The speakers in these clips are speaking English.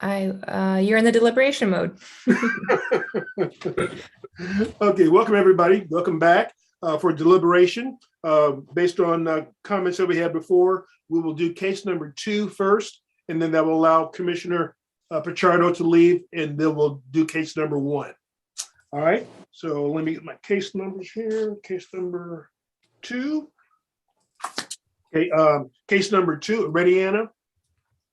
You're in the deliberation mode. Okay, welcome everybody. Welcome back for deliberation. Based on comments that we had before, we will do case number 2 first, and then that will allow Commissioner Pichardo to leave, and then we'll do case number 1. All right, so let me get my case numbers here. Case number 2. Okay, case number 2. Ready, Anna?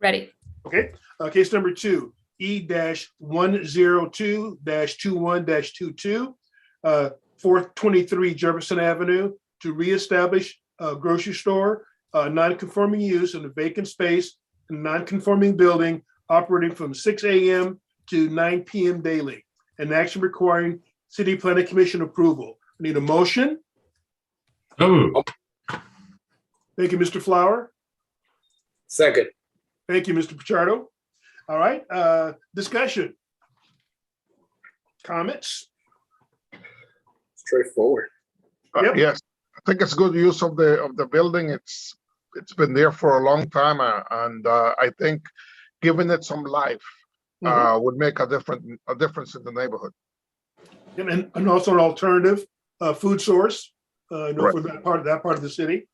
Ready. Okay, case number 2, E-102-21-22, 423 Jefferson Avenue to reestablish a grocery store, non-conforming use in a vacant space, a non-conforming building operating from 6 a.m. to 9 p.m. daily. An action requiring City Planning Commission approval. I need a motion. Oh, Thank you, Mr. Flower. Second. Thank you, Mr. Pichardo. All right, discussion. Comments? Straightforward. Yep. Yes, I think it's good use of the building. It's been there for a long time, and I think giving it some life would make a difference in the neighborhood. And also an alternative food source, Right. for that part of the city.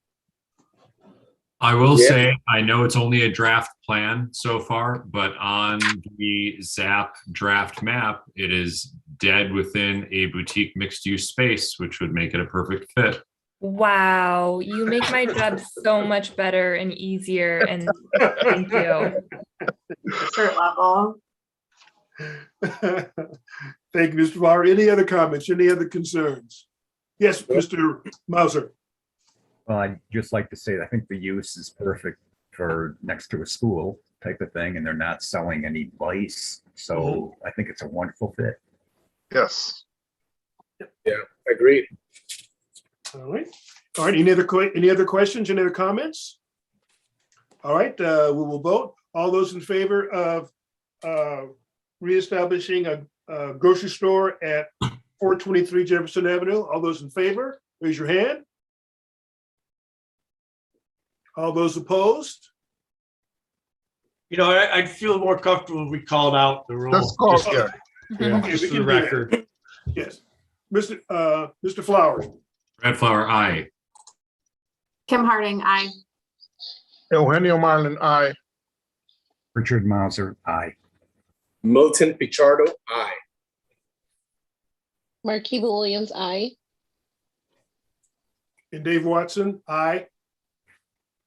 I will Yeah. say, I know it's only a draft plan so far, but on the ZAP draft map, it is dead within a boutique mixed use space, which would make it a perfect fit. Wow, you make my job so much better and easier, and thank you. Shirt level. Thank you, Mr. Flower. Any other comments? Any other concerns? Yes, Mr. Mauser. Well, I'd just like to say, I think the use is perfect for next to a school type of thing, and they're not selling any vice. So I think it's a wonderful fit. Yes. Yeah, agreed. All right. All right. Any other questions? Any other comments? All right. We will vote. All those in favor of reestablishing a grocery store at 423 Jefferson Avenue. All those in favor, raise your hand. All those opposed? You know, I'd feel more comfortable if we called out the rule. Let's call, Just- yeah. yeah, Okay, just we for can the do that. record. Yes. Mr. Flowers. Red Flower, aye. Kim Harding, aye. Eugenio Marlin, aye. Richard Mauser, aye. Milton Pichardo, aye. Marquita Williams, aye. And Dave Watson, aye.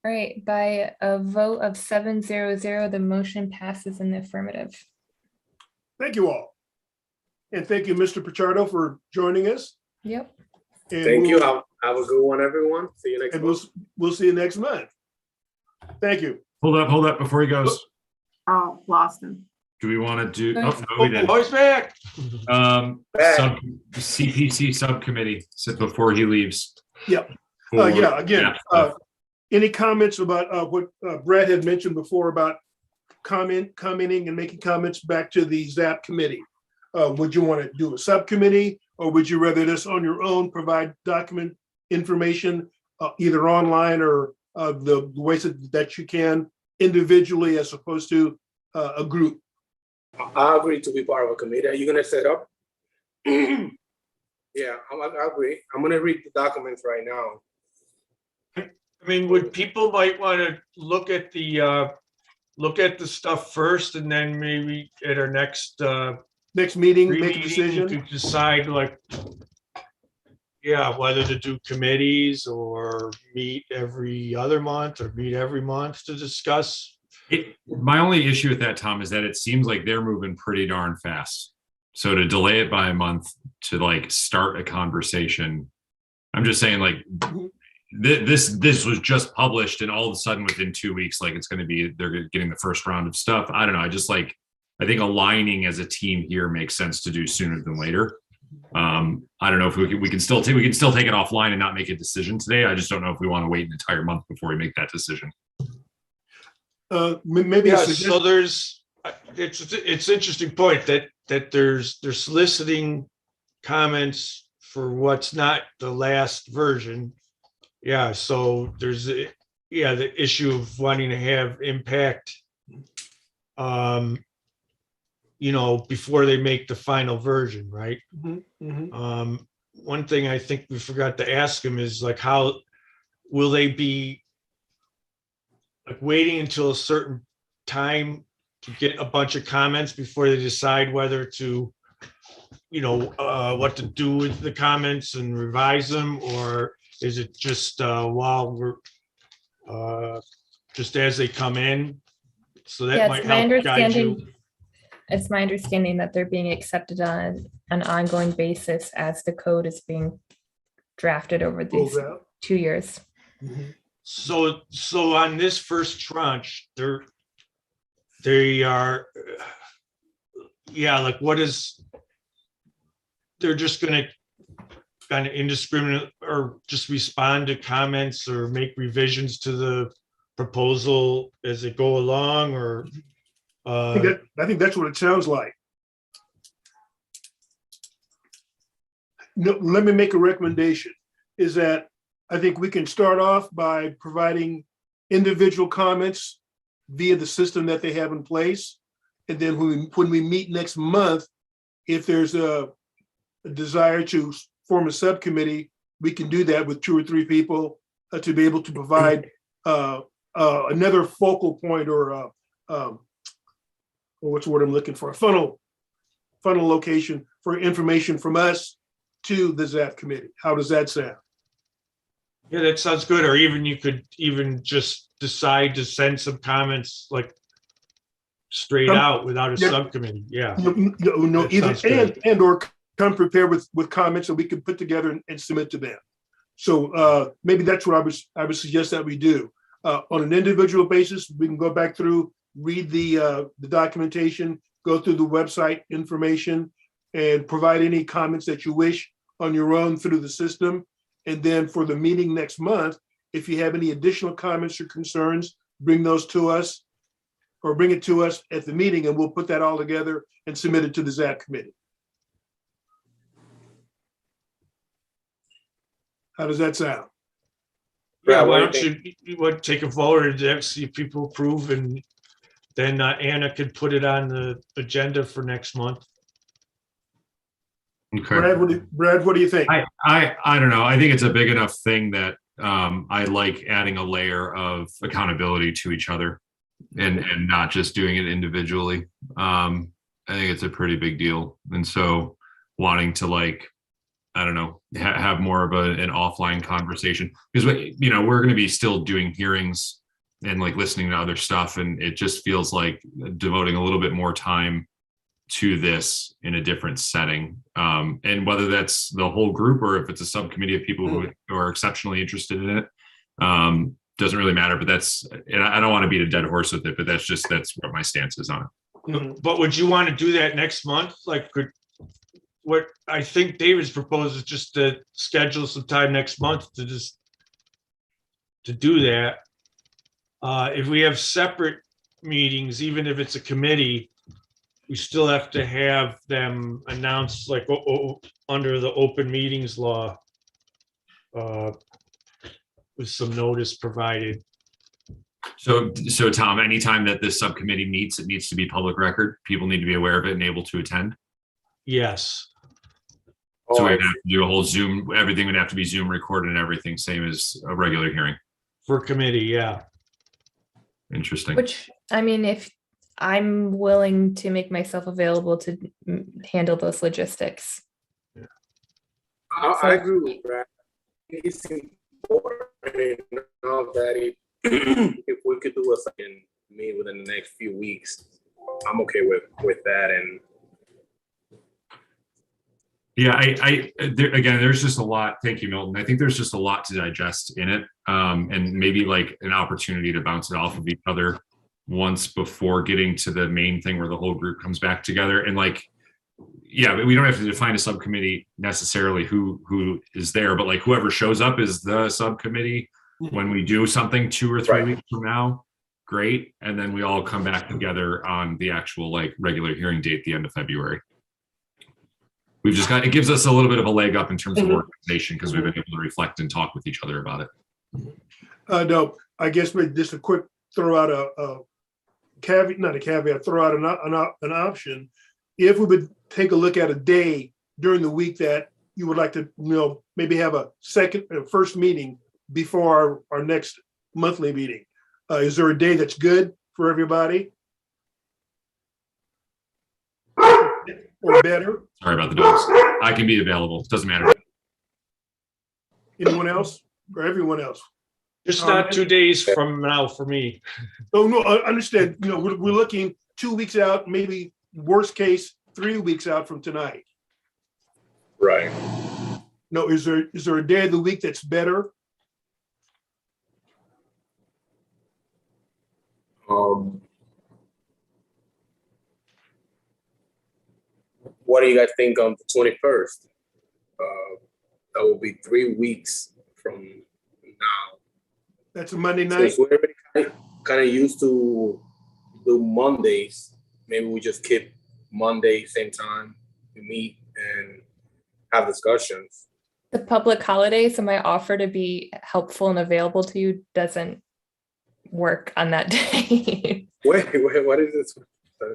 All right, by a vote of 700, the motion passes in the affirmative. Thank you all. And thank you, Mr. Pichardo, for joining us. Yep. And Thank you. we'll- Have a good one, everyone. See you next And month. we'll see you next month. Thank you. Hold up before he goes. Oh, lost him. Do we want to do, Nice. oh, no, we didn't. Oh, he's back. Back. CPC subcommittee, said before he leaves. Yep. For Yeah, again, draft stuff. any comments about what Brad had mentioned before about commenting and making comments back to the ZAP committee? Would you want to do a subcommittee, or would you rather this on your own provide document information either online or the ways that you can individually as opposed to a group? I agree to be part of a committee. Are you gonna set up? Yeah, I agree. I'm gonna read the documents right now. I mean, would people might want to look at the stuff first, and then maybe at our next Next meeting, make a meeting decision. to decide, like, yeah, whether to do committees or meet every other month or meet every month to discuss. My only issue with that, Tom, is that it seems like they're moving pretty darn fast. So to delay it by a month to like start a conversation, I'm just saying, like, this was just published, and all of a sudden within 2 weeks, like they're getting the first round of stuff. I don't know. I think aligning as a team here makes sense to do sooner than later. I don't know if we can still take it offline and not make a decision today. I just don't know if we want to wait an entire month before we make that decision. Maybe Yeah, so it's interesting point that they're soliciting comments for what's not the last version. Yeah, so there's the issue of wanting to have impact before they make the final version, right? Mhm, mhm. One thing I think we forgot to ask him is like, how will they be like waiting until a certain time to get a bunch of comments before they decide whether to, what to do with the comments and revise them? Or is it just while we're just as they come in? So that Yeah, might it's my help guide you. understanding. It's my understanding that they're being accepted on an ongoing basis as the code is being drafted over these Rolls out. 2 years. Mhm. So on this first tranche, they are, like they're just gonna kind of indiscriminate or just respond to comments or make revisions to the proposal as they go along, or I think that's what it sounds like. No, let me make a recommendation, is that I think we can start off by providing individual comments via the system that they have in place. And then when we meet next month, if there's a desire to form a subcommittee, we can do that with 2 or 3 people to be able to provide another focal point or what's the word I'm looking for? A funnel location for information from us to the ZAF committee. How does that sound? yeah, that sounds good. Or even you could even just decide to send some comments like straight out without a yeah. subcommittee. Yeah. No, That either sounds good. and or come prepared with comments that we can put together and submit to them. So maybe that's what I would suggest that we do. On an individual basis, we can go back through, read the documentation, go through the website information, and provide any comments that you wish on your own through the system. And then for the meeting next month, if you have any additional comments or concerns, bring those to us or bring it to us at the meeting, and we'll put that all together and submit it to the ZAP committee. How does that sound? Yeah, Brad, why what do don't you take it forward and see if people approve, and then Anna could put it on the agenda for next month. Okay. Brad, what do you think? I don't know. I think it's a big enough thing that I like adding a layer of accountability to each other and not just doing it individually. I think it's a pretty big deal. And so wanting to I don't know, have more of an offline conversation, because we're going to be still doing hearings and listening to other stuff. And it just feels like devoting a little bit more time to this in a different setting. And whether that's the whole group or if it's a subcommittee of people who are exceptionally interested in it, doesn't really matter. But and I don't want to beat a dead horse with it, but that's what my stance is on it. But would you want to do that next month? What I think David's proposed is just to schedule some time next month to do that. If we have separate meetings, even if it's a committee, we still have to have them announced under the open meetings law with some notice provided. So Tom, anytime that this subcommittee meets, it needs to be public record. People need to be aware of it and able to attend. Yes. So we'd have to do a whole Zoom, everything would have to be Zoom recorded and everything, same as a regular hearing. For committee, yeah. Interesting. Which, I mean, if I'm willing to make myself available to handle those logistics. I agree with Brad. It's important enough that if we could do a second meet within the next few weeks, I'm okay with that. And yeah, again, there's just a lot. Thank you, Milton. I think there's just a lot to digest in it, and maybe an opportunity to bounce it off of each other once before getting to the main thing where the whole group comes back together. And yeah, we don't have to define a subcommittee necessarily who is there, but whoever shows up is the subcommittee when we do something 2 or 3 weeks from now. Great. And then we all come back together on the actual regular hearing date at the end of February. We've just it gives us a little bit of a leg up in terms of organization, because we've been able to reflect and talk with each other about it. No, I guess maybe just a quick throw out a caveat, not a caveat, throw out an option if we would take a look at a day during the week that you would like to, maybe have a first meeting before our next monthly meeting. Is there a day that's good for everybody? Or better? Sorry about the dogs. I can be available. Doesn't matter. Anyone else or everyone else? Just not 2 days from now for me. Oh, no, I understand. We're looking 2 weeks out, maybe worst case, 3 weeks out from tonight. Right. No, is there a day of the week that's better? What do you guys think on the 21st? That will be 3 weeks from now. That's a Monday night? Since we're already kind of used to do Mondays, maybe we just keep Monday, same time, we meet and have discussions. The public holiday, so my offer to be helpful and available to you doesn't work on that day. Wait, what is this?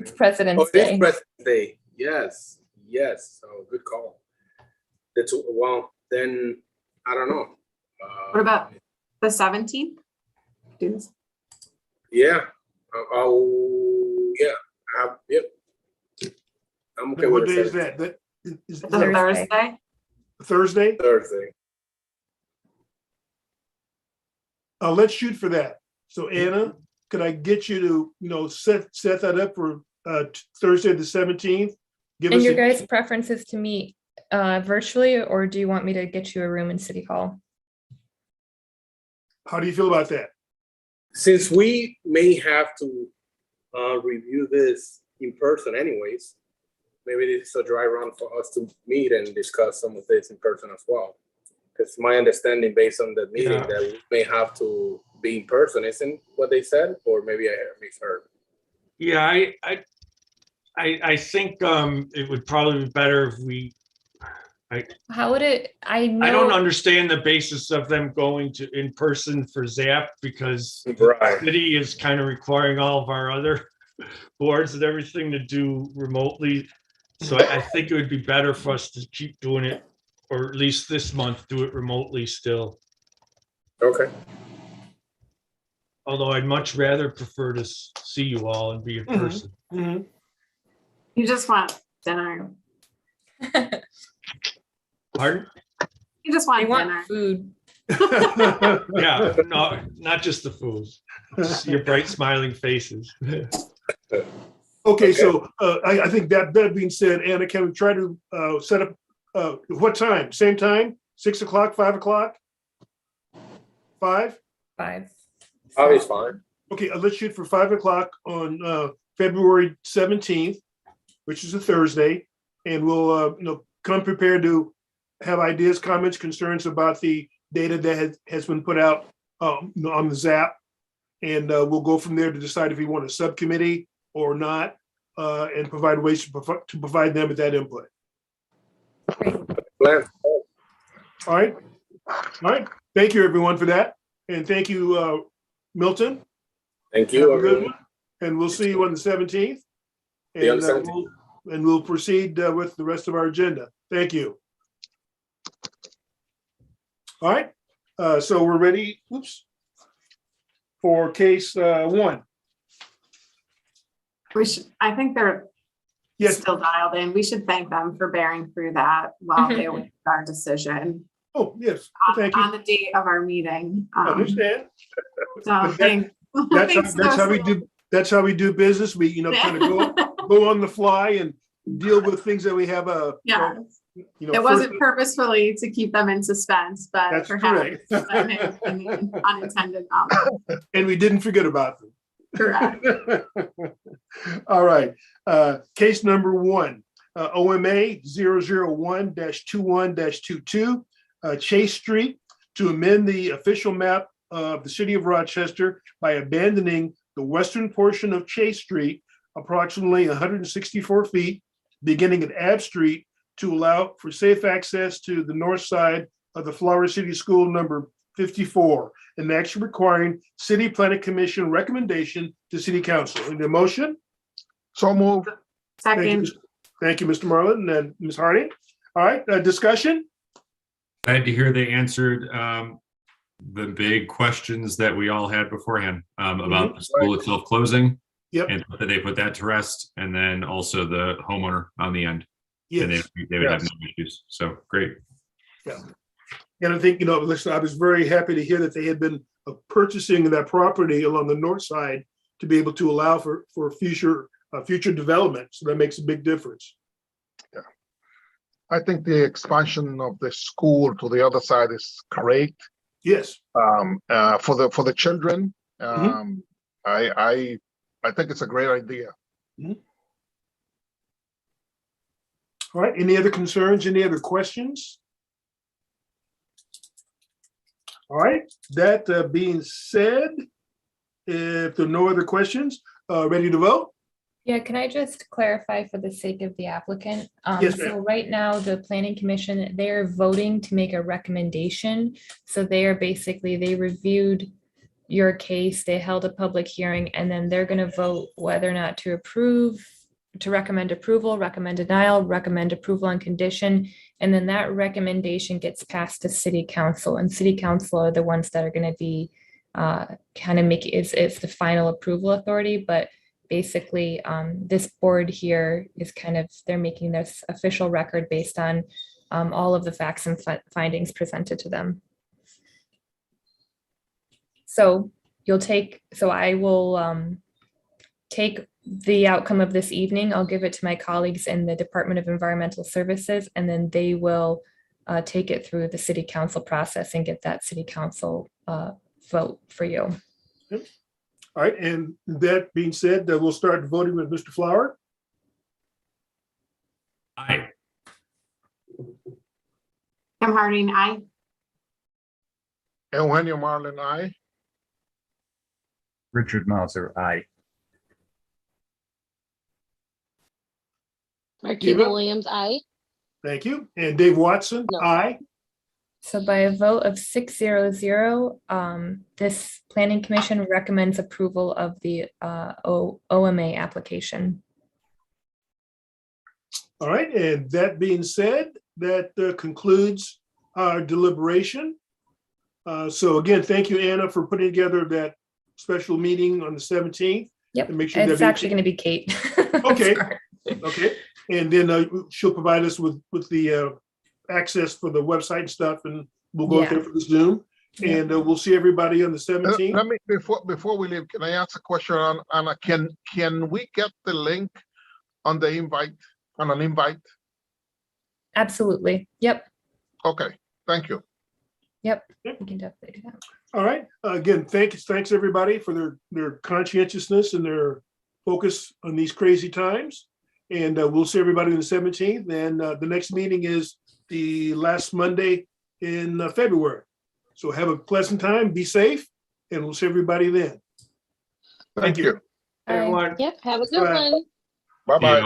It's President's It is Day. President's Day. Yes. Oh, good call. Well, then I don't know. What about the 17th? Yeah. Yep. I'm okay What with day is it. that? Is The Thursday. Thursday? Thursday? Thursday. Let's shoot for that. So Anna, could I get you to, set that up for Thursday, the 17th? Give And us your a- guys' preference is to meet virtually, or do you want me to get you a room in City Hall? How do you feel about that? Since we may have to review this in person anyways, maybe this is a dry run for us to meet and discuss some of this in person as well. Because my understanding based on the meeting Yeah. that we may have to be in person, isn't what they said? Or maybe I misheard. Yeah, I think it would probably be better if we, How would it, I I don't know, understand the basis of them going to in person for ZAP because Right. city is kind of requiring all of our other boards and everything to do remotely. So I think it would be better for us to keep doing it, or at least this month, do it remotely still. Okay. Although I'd much rather prefer to see you all and be in Mhm. person. Mhm. You just want dinner. Pardon? You just I want want dinner. food. Yeah, no, not just the food. Just your bright smiling faces. Okay, so I think that being said, Anna, can we try to set up, what time? Same time? 6 o'clock, 5 o'clock? 5? 5. Obviously fine. Okay, let's shoot for 5 o'clock on February 17th, which is a Thursday. And we'll, come prepared to have ideas, comments, concerns about the data that has been put out on the ZAP. And we'll go from there to decide if we want a subcommittee or not, and provide ways to provide them with that input. Plan. All right. Thank you, everyone, for that. And thank you, Milton. Thank Have you. a good one. And we'll see you on the 17th. See you on And the 17th. we'll proceed with the rest of our agenda. Thank you. All right. So we're ready, for case 1. I think they're Yes. still dialed in. We should thank them for bearing through that while they await our decision Oh, yes. on Thank you. the date of our meeting. I understand. So thanks. That's how we do. That's how we do business. We, kind of go on the fly and deal with things that we have Yeah, it first- wasn't purposefully to keep them in suspense, but That's perhaps correct. that may have been the unintended and we didn't forget about them. correct. All right. Case number 1, OMA 001-21-22, Chase Street, to amend the official map of the city of Rochester by abandoning the western portion of Chase Street, approximately 164 feet, beginning at Ave Street, to allow for safe access to the north side of the Flower City School number 54, an action requiring City Planning Commission recommendation to City Council. In the motion? So move. Thank you, Second, Thank you, Mr. Marlin and Ms. Harding. All right, discussion? Glad to hear they answered the big questions that we all had beforehand about the school itself closing. Yep. And that they put that to rest, and then also the homeowner on the end. And Yes. they would have Yes. no issues. So great. And I think, listen, I was very happy to hear that they had been purchasing that property along the north side to be able to allow for future development. So that makes a big difference. I think the expansion of the school to the other side is great. Yes. For the children. Mhm. I think it's a great idea. All right, any other concerns, any other questions? All right, that being said, if there are no other questions, ready to vote? Yeah, can I just clarify for the sake of the applicant? Yes, So ma'am. right now, the planning commission, they're voting to make a recommendation. So they reviewed your case, they held a public hearing, and then they're gonna vote whether or not to approve, to recommend approval, recommend denial, recommend approval on condition. And then that recommendation gets passed to city council, and city council are the ones that are gonna be kind of it's the final approval authority, but basically this board here is they're making this official record based on all of the facts and findings presented to them. So I will take the outcome of this evening. I'll give it to my colleagues in the Department of Environmental Services, and then they will take it through the city council process and get that city council vote for you. All right, and that being said, we'll start voting with Mr. Flower. Aye. Kim Harding, aye. Eugenio Marlin, aye. Richard Mauser, aye. Eva? Marquita Williams, aye. Thank you. And Dave Watson, No. aye. So by a vote of 600, this planning commission recommends approval of the OMA application. All right, and that being said, that concludes our deliberation. So again, thank you, Anna, for putting together that special meeting on the 17th. Yep, And make sure it's that actually going to be Kate. Okay. Sorry. Okay, and then she'll provide us with the access for the website and stuff, and we'll go Yeah. there for the Zoom. Yeah. And we'll see everybody on the Let 17th. me, before we leave, can I ask a question on Anna? Can we get the link on the invite, on an invite? Absolutely. Yep. Okay, thank you. Yep. We can definitely do that. All right, again, thanks everybody for their conscientiousness and their focus on these crazy times. And we'll see everybody on the 17th. And the next meeting is the last Monday in February. So have a pleasant time, be safe, and we'll see everybody then. Thank you. Bye. Everyone. Yep, have a good Bye. one. Bye-bye. Yeah.